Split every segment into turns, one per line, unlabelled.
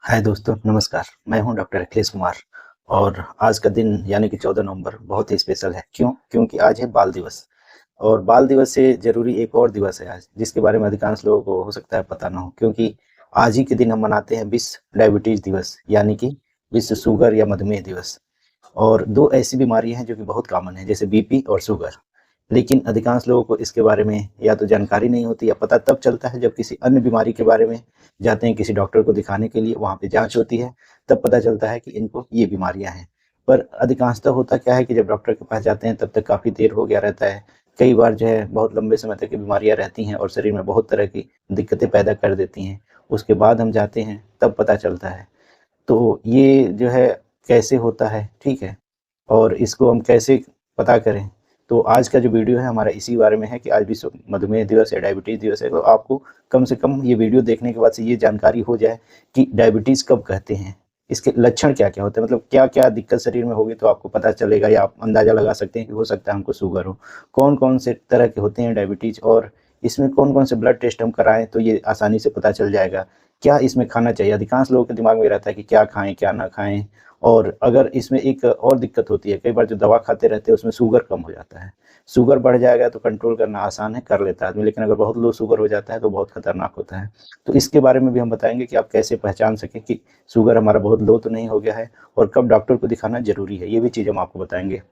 हाय दोस्तों, नमस्कार। मैं हूं डॉक्टर अखिलेश कुमार। और आज का दिन यानी कि 14 नवंबर बहुत ही स्पेशल है। क्यों? क्योंकि आज है बाल दिवस। और बाल दिवस से जरूरी एक और दिवस है आज, जिसके बारे में अधिकांश लोगों को हो सकता है पता ना हो। क्योंकि आज ही के दिन हम मनाते हैं विश्व डायबिटीज दिवस, यानी कि विश्व शुगर या मधुमेह दिवस। और दो ऐसी बीमारियां हैं जो कि बहुत कॉमन है, जैसे बीपी और शुगर। लेकिन अधिकांश लोगों को इसके बारे में या तो जानकारी नहीं होती, या पता तब चलता है जब किसी अन्य बीमारी के बारे में जाते हैं किसी डॉक्टर को दिखाने के लिए, वहाँ पे जांच होती है, तब पता चलता है कि इनको ये बीमारियां हैं। पर अधिकांशतः होता क्या है कि जब डॉक्टर के पास जाते हैं तब तक काफ़ी देर हो गया रहता है। कई बार जो है बहुत लंबे समय तक ये बीमारियां रहती हैं और शरीर में बहुत तरह की दिक्कतें पैदा कर देती हैं। उसके बाद हम जाते हैं तब पता चलता है। तो ये जो है कैसे होता है, ठीक है, और इसको हम कैसे पता करें। तो आज का जो वीडियो है हमारा इसी बारे में है कि आज विश्व मधुमेह दिवस या डायबिटीज़ दिवस है। तो आपको कम से कम ये वीडियो देखने के बाद से ये जानकारी हो जाए कि डायबिटीज़ कब कहते हैं, इसके लक्षण क्या-क्या होते हैं, मतलब क्या-क्या दिक्कत शरीर में होगी तो आपको पता चलेगा, या आप अंदाज़ा लगा सकते हैं कि हो सकता है हमको शुगर हो। कौन-कौन से तरह के होते हैं डायबिटीज़, और इसमें कौन-कौन से ब्लड टेस्ट हम कराएँ तो ये आसानी से पता चल जाएगा। क्या इसमें खाना चाहिए? अधिकांश लोगों के दिमाग में रहता है कि क्या खाएँ, क्या ना खाएँ। और अगर इसमें एक और दिक्कत होती है, कई बार जो दवा खाते रहते हैं उसमें शुगर कम हो जाता है। शुगर बढ़ जाएगा तो कंट्रोल करना आसान है, कर लेता है आदमी, लेकिन अगर बहुत लो शुगर हो जाता है तो बहुत खतरनाक होता है। तो इसके बारे में भी हम बताएँगे कि आप कैसे पहचान सकें कि शुगर हमारा बहुत लो तो नहीं हो गया है, और कब डॉक्टर को दिखाना ज़रूरी है, ये भी चीज़ हम आपको बताएँगे।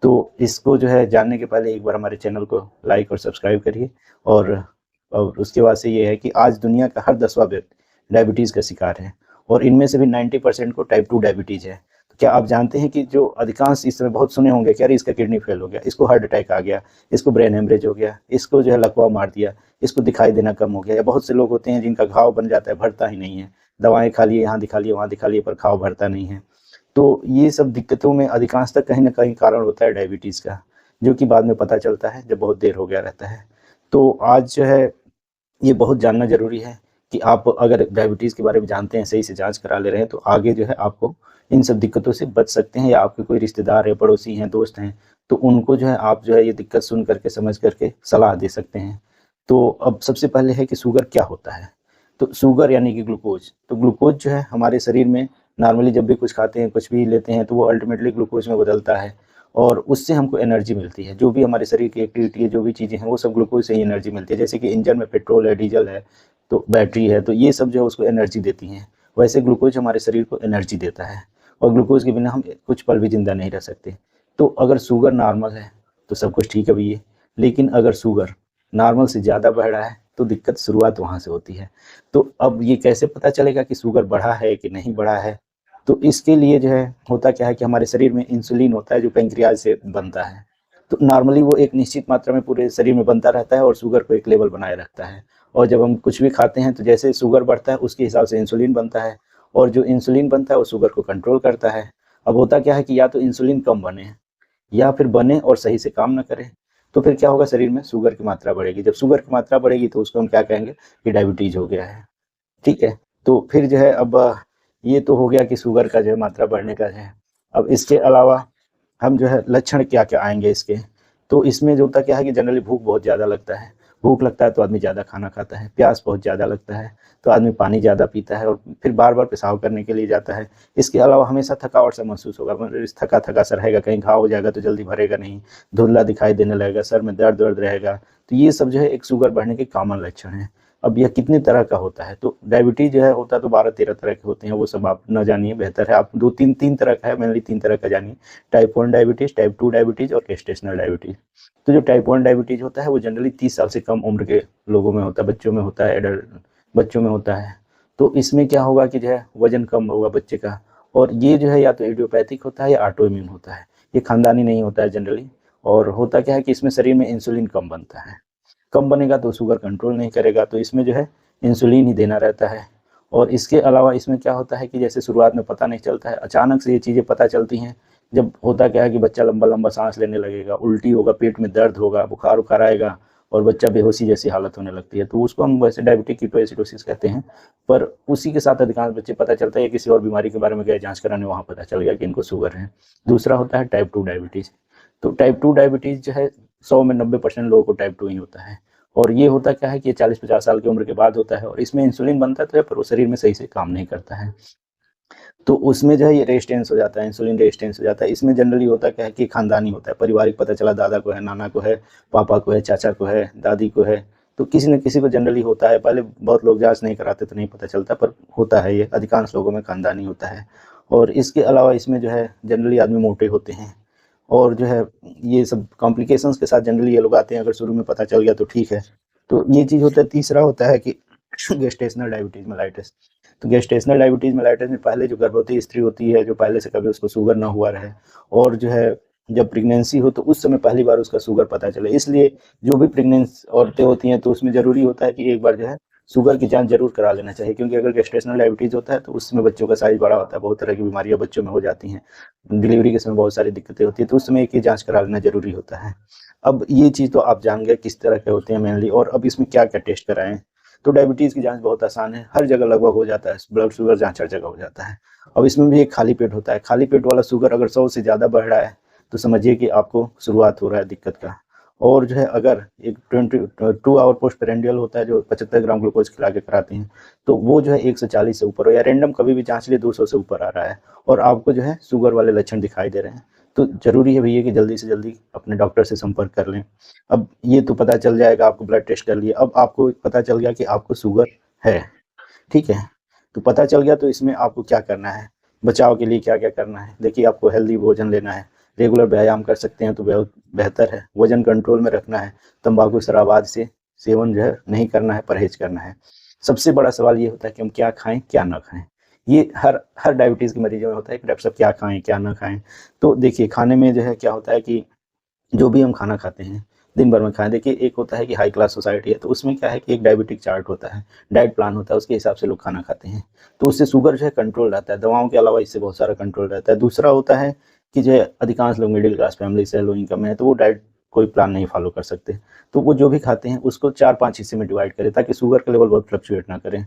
तो इसको जो है जानने के पहले एक बार हमारे चैनल को लाइक और सब्सक्राइब करिए। और उसके बाद से ये है कि आज दुनिया का हर 10वां व्यक्ति डायबिटीज़ का शिकार है, और इनमें से भी 90% को टाइप 2 डायबिटीज़ है। तो क्या आप जानते हैं कि जो अधिकांश इस समय बहुत सुने होंगे कि अरे इसका किडनी फेल हो गया, इसको हार्ट अटैक आ गया, इसको ब्रेन हेमरेज हो गया, इसको जो है लकवा मार दिया, इसको दिखाई देना कम हो गया। या बहुत से लोग होते हैं जिनका घाव बन जाता है, भरता ही नहीं है। दवाएँ खा लिए, यहाँ दिखा लिए, वहाँ दिखा लिए, पर घाव भरता नहीं है। तो ये सब दिक्कतों में अधिकांशतः कहीं न कहीं कारण होता है डायबिटीज़ का, जो कि बाद में पता चलता है जब बहुत देर हो गया रहता है। तो आज जो है ये बहुत जानना ज़रूरी है कि आप अगर डायबिटीज़ के बारे में जानते हैं, सही से जाँच करा ले रहे हैं, तो आगे जो है आपको इन सब दिक्कतों से बच सकते हैं। या आपके कोई रिश्तेदार है, पड़ोसी हैं, दोस्त हैं, तो उनको जो है आप जो है ये दिक्कत सुन करके, समझ करके सलाह दे सकते हैं। तो अब सबसे पहले है कि शुगर क्या होता है? तो शुगर यानी कि ग्लूकोज़। तो ग्लूकोज़ जो है हमारे शरीर में नॉर्मली जब भी कुछ खाते हैं, कुछ भी लेते हैं, तो वो अल्टीमेटली ग्लूकोज़ में बदलता है, और उससे हमको एनर्जी मिलती है। जो भी हमारे शरीर की एक्टिविटी है, जो भी चीज़ें हैं, वो सब ग्लूकोज़ से ही एनर्जी मिलती है। जैसे कि इंजन में पेट्रोल है, डीज़ल है, तो बैटरी है, तो ये सब जो है उसको एनर्जी देती हैं। वैसे ग्लूकोज़ हमारे शरीर को एनर्जी देता है, और ग्लूकोज़ के बिना हम कुछ पल भी ज़िंदा नहीं रह सकते। तो अगर शुगर नॉर्मल है, तो सब कुछ ठीक है भई है। लेकिन अगर शुगर नॉर्मल से ज़्यादा बढ़ रहा है, तो दिक्कत शुरुआत वहाँ से होती है। तो अब ये कैसे पता चलेगा कि शुगर बढ़ा है कि नहीं बढ़ा है? तो इसके लिए जो है होता क्या है कि हमारे शरीर में इंसुलिन होता है जो पैंक्रियाज से बनता है। तो नॉर्मली वो एक निश्चित मात्रा में पूरे शरीर में बनता रहता है और शुगर को एक लेवल बनाए रखता है। और जब हम कुछ भी खाते हैं तो जैसे शुगर बढ़ता है उसके हिसाब से इंसुलिन बनता है, और जो इंसुलिन बनता है वो शुगर को कंट्रोल करता है। अब होता क्या है कि या तो इंसुलिन कम बने, या फिर बने और सही से काम ना करे, तो फिर क्या होगा, शरीर में शुगर की मात्रा बढ़ेगी। जब शुगर की मात्रा बढ़ेगी तो उसको हम क्या कहेंगे कि डायबिटीज़ हो गया है। ठीक है? तो फिर जो है अब ये तो हो गया कि शुगर का जो है मात्रा बढ़ने का है। अब इसके अलावा हम जो है लक्षण क्या-क्या आएँगे इसके, तो इसमें जो होता क्या है कि जनरली भूख बहुत ज़्यादा लगता है। भूख लगता है तो आदमी ज़्यादा खाना खाता है, प्यास बहुत ज़्यादा लगता है, तो आदमी पानी ज़्यादा पीता है और फिर बार-बार पेशाब करने के लिए जाता है। इसके अलावा हमेशा थकावट सा महसूस होगा, मतलब थका-थका सा रहेगा, कहीं घाव हो जाएगा तो जल्दी भरेगा नहीं, धुंधला दिखाई देने लगेगा, सर में दर्द-वर्द रहेगा। तो ये सब जो है एक शुगर बढ़ने के कॉमन लक्षण हैं। अब यह कितने तरह का होता है, तो डायबिटीज़ जो है होता तो 12-13 तरह के होते हैं, वो सब आप ना जानिए, बेहतर है आप 2-3 तरह का है, मेनली 3 तरह का जानिए। टाइप 1 डायबिटीज़, टाइप 2 डायबिटीज़ और गेस्टेशनल डायबिटीज़। तो जो टाइप 1 डायबिटीज़ होता है वो जनरली 30 साल से कम उम्र के लोगों में होता है, बच्चों में होता है, एडल्ट बच्चों में होता है। तो इसमें क्या होगा कि जो है वज़न कम होगा बच्चे का, और ये जो है या तो इडियोपैथिक होता है या ऑटो इम्यून होता है। ये खानदानी नहीं होता है जनरली। और होता क्या है कि इसमें शरीर में इंसुलिन कम बनता है। कम बनेगा तो शुगर कंट्रोल नहीं करेगा, तो इसमें जो है इंसुलिन ही देना रहता है। और इसके अलावा इसमें क्या होता है कि जैसे शुरुआत में पता नहीं चलता है, अचानक से ये चीज़ें पता चलती हैं। जब होता क्या है कि बच्चा लंबा-लंबा साँस लेने लगेगा, उल्टी होगा, पेट में दर्द होगा, बुखार-वुखार आएगा, और बच्चा बेहोशी जैसी हालत होने लगती है, तो उसको हम वैसे डायबिटिक कीटोएसिडोसिस कहते हैं। पर उसी के साथ अधिकांश बच्चे पता चलता है किसी और बीमारी के बारे में गए जाँच कराने, वहाँ पता चल गया कि इनको शुगर है। दूसरा होता है टाइप 2 डायबिटीज़। तो टाइप 2 डायबिटीज़ जो है 100 में 90% लोगों को टाइप 2 ही होता है, और ये होता क्या है कि ये 40-50 साल की उम्र के बाद होता है, और इसमें इंसुलिन बनता तो है पर वो शरीर में सही से काम नहीं करता है। तो उसमें जो है ये रेजिस्टेंस हो जाता है, इंसुलिन रेजिस्टेंस हो जाता है। इसमें जनरली होता क्या है कि खानदानी होता है, पारिवारिक, पता चला दादा को है, नाना को है, पापा को है, चाचा को है, दादी को है, तो किसी न किसी को जनरली होता है। पहले बहुत लोग जाँच नहीं कराते तो नहीं पता चलता, पर होता है ये, अधिकांश लोगों में खानदानी होता है। और इसके अलावा इसमें जो है जनरली आदमी मोटे होते हैं, और जो है ये सब कॉम्प्लिकेशंस के साथ जनरली ये लोग आते हैं। अगर शुरू में पता चल गया तो ठीक है। तो ये चीज़ होता है। तीसरा होता है कि गेस्टेशनल डायबिटीज़ मेलाइटिस। तो गेस्टेशनल डायबिटीज़ मेलाइटिस में पहले जो गर्भवती स्त्री होती है, जो पहले से कभी उसको शुगर ना हुआ रहे, और जो है जब प्रेगनेंसी हो तो उस समय पहली बार उसका शुगर पता चले, इसलिए जो भी प्रेग्नेंस औरतें होती हैं तो उसमें ज़रूरी होता है कि एक बार जो है शुगर की जांच जरूर करा लेना चाहिए। क्योंकि अगर गेस्टेशनल डायबिटीज़ होता है तो उसमें बच्चों का साइज़ बड़ा होता है, बहुत तरह की बीमारियां बच्चों में हो जाती हैं, डिलीवरी के समय बहुत सारी दिक्कतें होती हैं, तो उस समय एक ये जांच करा लेना ज़रूरी होता है। अब ये चीज़ तो आप जान गए किस तरह के होते हैं मेनली, और अब इसमें क्या-क्या टेस्ट कराएँ। तो डायबिटीज़ की जाँच बहुत आसान है, हर जगह लगभग हो जाता है, ब्लड शुगर जाँच हर जगह हो जाता है। अब इसमें भी एक खाली पेट होता है, खाली पेट वाला शुगर अगर 100 से ज़्यादा बढ़ रहा है, तो समझिए कि आपको शुरुआत हो रहा है दिक्कत का। और जो है अगर एक 2 आवर पोस्टप्रेंडियल होता है, जो 75 ग्राम ग्लूकोज़ खिला के कराते हैं, तो वो जो है 140 से ऊपर हो, या रैंडम कभी भी जाँच लिए 200 से ऊपर आ रहा है, और आपको जो है शुगर वाले लक्षण दिखाई दे रहे हैं, तो ज़रूरी है भैया कि जल्दी से जल्दी अपने डॉक्टर से संपर्क कर लें। अब ये तो पता चल जाएगा, आपको ब्लड टेस्ट कर लिया, अब आपको पता चल गया कि आपको शुगर है, ठीक है? तो पता चल गया तो इसमें आपको क्या करना है, बचाव के लिए क्या-क्या करना है। देखिए, आपको हेल्दी भोजन लेना है, रेगुलर व्यायाम कर सकते हैं तो बहुत बेहतर है, वज़न कंट्रोल में रखना है, तंबाकू, शराब आदि से सेवन जो है नहीं करना है, परहेज़ करना है। सबसे बड़ा सवाल ये होता है कि हम क्या खाएँ, क्या ना खाएँ? ये हर हर डायबिटीज़ के मरीज़ों में होता है कि डॉक्टर साहब क्या खाएँ, क्या ना खाएँ? तो देखिए, खाने में जो है क्या होता है कि जो भी हम खाना खाते हैं, दिन भर में खाएँ। देखिए, एक होता है कि हाई क्लास सोसाइटी है, तो उसमें क्या है कि एक डायबिटिक चार्ट होता है, डाइट प्लान होता है, उसके हिसाब से लोग खाना खाते हैं। तो उससे शुगर जो है कंट्रोल रहता है, दवाओं के अलावा इससे बहुत सारा कंट्रोल रहता है। दूसरा होता है कि जो है अधिकांश लोग मिडिल क्लास फैमिली से, लो इनकम है, तो वो डाइट कोई प्लान नहीं फॉलो कर सकते। तो वो जो भी खाते हैं उसको 4-5 हिस्से में डिवाइड करें, ताकि शुगर का लेवल बहुत फ्लक्चुएट ना करे।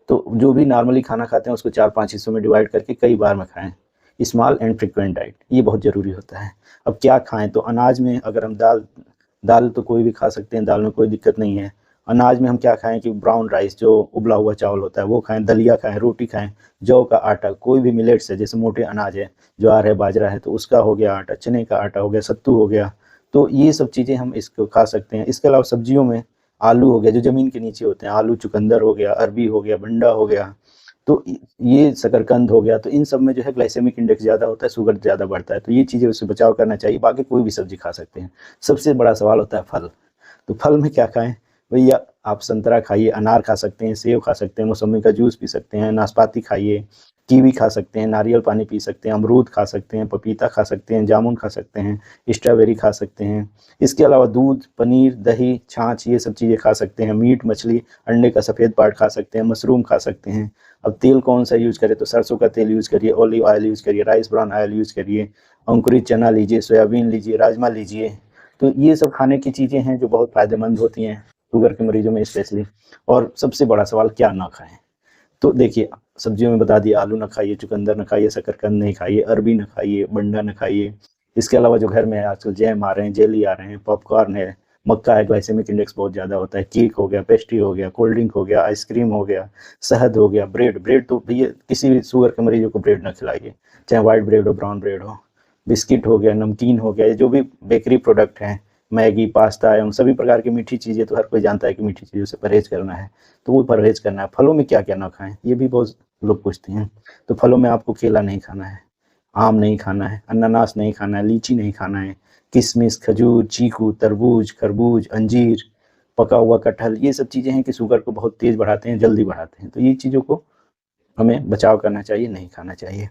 तो जो भी नॉर्मली खाना खाते हैं उसको 4-5 हिस्सों में डिवाइड करके कई बार में खाएँ। स्मॉल एंड फ्रीक्वेंट डाइट, ये बहुत ज़रूरी होता है। अब क्या खाएँ, तो अनाज में अगर हम दाल दाल तो कोई भी खा सकते हैं, दाल में कोई दिक्कत नहीं है। अनाज में हम क्या खाएँ कि ब्राउन राइस, जो उबला हुआ चावल होता है वो खाएँ, दलिया खाएँ, रोटी खाएँ, जौ का आटा, कोई भी मिलेट्स है, जैसे मोटे अनाज है, ज्वार है, बाजरा है, तो उसका हो गया आटा, चने का आटा हो गया, सत्तू हो गया। तो ये सब चीज़ें हम इसको खा सकते हैं। इसके अलावा सब्जियों में आलू हो गया, जो ज़मीन के नीचे होते हैं, आलू, चुकंदर हो गया, अरबी हो गया, भंडा हो गया, तो ये शकरकंद हो गया, तो इन सब में जो है ग्लाइसेमिक इंडेक्स ज़्यादा होता है, शुगर ज़्यादा बढ़ता है, तो ये चीज़ें उससे बचाव करना चाहिए। बाकी कोई भी सब्जी खा सकते हैं। सबसे बड़ा सवाल होता है फल। तो फल में क्या खाएँ? भैया, आप संतरा खाइए, अनार खा सकते हैं, सेब खा सकते हैं, मौसम्मी का जूस पी सकते हैं, नाशपाती खाइए, कीवी खा सकते हैं, नारियल पानी पी सकते हैं, अमरूद खा सकते हैं, पपीता खा सकते हैं, जामुन खा सकते हैं, स्ट्रॉबेरी खा सकते हैं। इसके अलावा दूध, पनीर, दही, छाछ, ये सब चीज़ें खा सकते हैं। मीट, मछली, अंडे का सफ़ेद पार्ट खा सकते हैं, मशरूम खा सकते हैं। अब तेल कौन-सा यूज़ करें, तो सरसों का तेल यूज़ करिए, ऑलिव ऑयल यूज़ करिए, राइस ब्रान ऑयल यूज़ करिए, अंकुरित चना लीजिए, सोयाबीन लीजिए, राजमा लीजिए। तो ये सब खाने की चीज़ें हैं जो बहुत फ़ायदेमंद होती हैं, शुगर के मरीज़ों में स्पेशली। और सबसे बड़ा सवाल, क्या ना खाएँ? तो देखिए, सब्जियों में बता दिया, आलू ना खाइए, चुकंदर ना खाइए, शकरकंद नहीं खाइए, अरबी ना खाइए, बंडा ना खाइए। इसके अलावा जो घर में आजकल जैम आ रहे हैं, जेली आ रहे हैं, पॉपकॉर्न है, मक्का है, ग्लाइसेमिक इंडेक्स बहुत ज़्यादा होता है, केक हो गया, पेस्ट्री हो गया, कोल्ड ड्रिंक हो गया, आइसक्रीम हो गया, शहद हो गया, ब्रेड ब्रेड तो भैया किसी भी शुगर के मरीज़ों को ब्रेड ना खिलाइए, चाहे व्हाइट ब्रेड हो, ब्राउन ब्रेड हो। बिस्किट हो गया, नमकीन हो गया, ये जो भी बेकरी प्रोडक्ट हैं, मैगी, पास्ता एवं सभी प्रकार की मीठी चीज़ें, तो हर कोई जानता है कि मीठी चीज़ों से परहेज़ करना है, तो वो परहेज़ करना है। फलों में क्या-क्या ना खाएँ, ये भी बहुत लोग पूछते हैं। तो फलों में आपको केला नहीं खाना है, आम नहीं खाना है, अनानास नहीं खाना है, लीची नहीं खाना है, किशमिश, खजूर, चीकू, तरबूज, खरबूज, अंजीर, पका हुआ कटहल, ये सब चीज़ें हैं कि शुगर को बहुत तेज़ बढ़ाते हैं, जल्दी बढ़ाते हैं। तो ये चीज़ों को हमें बचाव करना चाहिए, नहीं खाना चाहिए।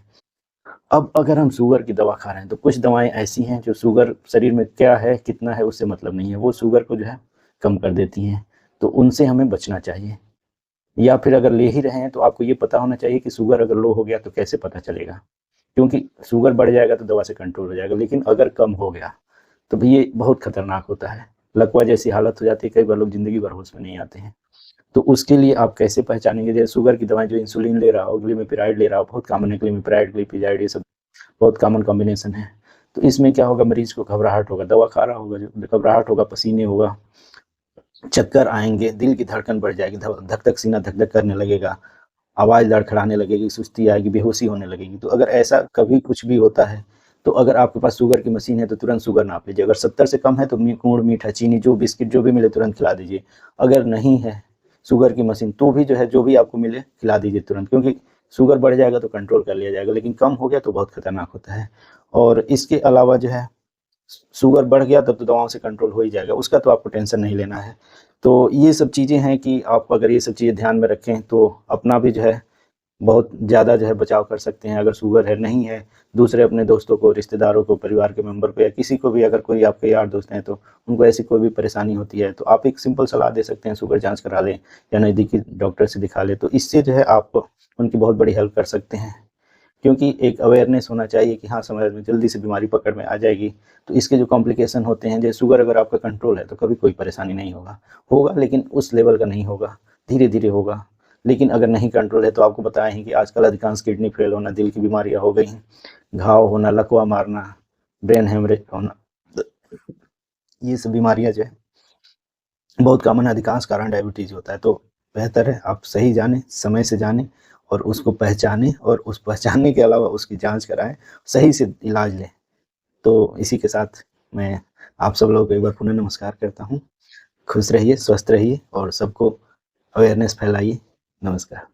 अब अगर हम शुगर की दवा खा रहे हैं, तो कुछ दवाएँ ऐसी हैं जो शुगर शरीर में क्या है, कितना है, उससे मतलब नहीं है, वो शुगर को जो है कम कर देती हैं, तो उनसे हमें बचना चाहिए। या फिर अगर ले ही रहे हैं तो आपको ये पता होना चाहिए कि शुगर अगर लो हो गया तो कैसे पता चलेगा? क्योंकि शुगर बढ़ जाएगा तो दवा से कंट्रोल हो जाएगा, लेकिन अगर कम हो गया तो भी ये बहुत खतरनाक होता है। लकवा जैसी हालत हो जाती है, कई बार लोग ज़िंदगी भर होश में नहीं आते हैं। तो उसके लिए आप कैसे पहचानेंगे? जैसे शुगर की दवाएँ, जो इंसुलिन ले रहा हो, ग्लिमिपिराइड ले रहा हो, बहुत कॉमन है ग्लिमिपिराइड, ग्लिपिज़ाइड, ये सब बहुत कॉमन कॉम्बिनेशन है। तो इसमें क्या होगा, मरीज़ को घबराहट होगा, दवा खा रहा होगा, जो घबराहट होगा, पसीने होगा, चक्कर आएंगे, दिल की धड़कन बढ़ जाएगी, धक धक सीना धक धक करने लगेगा, आवाज़ लड़खड़ाने लगेगी, सुस्ती आएगी, बेहोशी होने लगेगी। तो अगर ऐसा कभी कुछ भी होता है, तो अगर आपके पास शुगर की मशीन है तो तुरंत शुगर नाप लीजिए। अगर 70 से कम है तो गुड़, मीठा, चीनी, जो बिस्किट जो भी मिले तुरंत खिला दीजिए। अगर नहीं है शुगर की मशीन तो भी जो है जो भी आपको मिले खिला दीजिए तुरंत, क्योंकि शुगर बढ़ जाएगा तो कंट्रोल कर लिया जाएगा, लेकिन कम हो गया तो बहुत खतरनाक होता है। और इसके अलावा जो है शुगर बढ़ गया तब तो दवाओं से कंट्रोल हो ही जाएगा, उसका तो आपको टेंशन नहीं लेना है। तो ये सब चीज़ें हैं कि आप अगर ये सब चीज़ें ध्यान में रखें तो अपना भी जो है बहुत ज़्यादा जो है बचाव कर सकते हैं। अगर शुगर है, नहीं है, दूसरे अपने दोस्तों को, रिश्तेदारों को, परिवार के मेंबर को या किसी को भी, अगर कोई आपके यार दोस्त हैं तो उनको ऐसी कोई भी परेशानी होती है तो आप एक सिंपल सलाह दे सकते हैं, शुगर जांच करा लें या नज़दीकी डॉक्टर से दिखा लें। तो इससे जो है आप उनकी बहुत बड़ी हेल्प कर सकते हैं, क्योंकि एक अवेयरनेस होना चाहिए कि हाँ, समय में जल्दी से बीमारी पकड़ में आ जाएगी। तो इसके जो कॉम्प्लिकेशन होते हैं, जैसे शुगर अगर आपका कंट्रोल है तो कभी कोई परेशानी नहीं होगा लेकिन उस लेवल का नहीं होगा, धीरे-धीरे होगा। लेकिन अगर नहीं कंट्रोल है तो आपको बताएँ हैं कि आजकल अधिकांश किडनी फेल होना, दिल की बीमारियाँ हो गई हैं, घाव होना, लकवा मारना, ब्रेन हेमरेज होना, ये सब बीमारियाँ जो है बहुत कॉमन है, अधिकांश कारण डायबिटीज़ होता है। तो बेहतर है आप सही जानें, समय से जानें और उसको पहचानें और उस पहचानने के अलावा उसकी जाँच कराएँ, सही से इलाज लें। तो इसी के साथ मैं आप सब लोगों को एक बार पुनः नमस्कार करता हूँ। खुश रहिए, स्वस्थ रहिए और सबको अवेयरनेस फैलाइए। नमस्कार।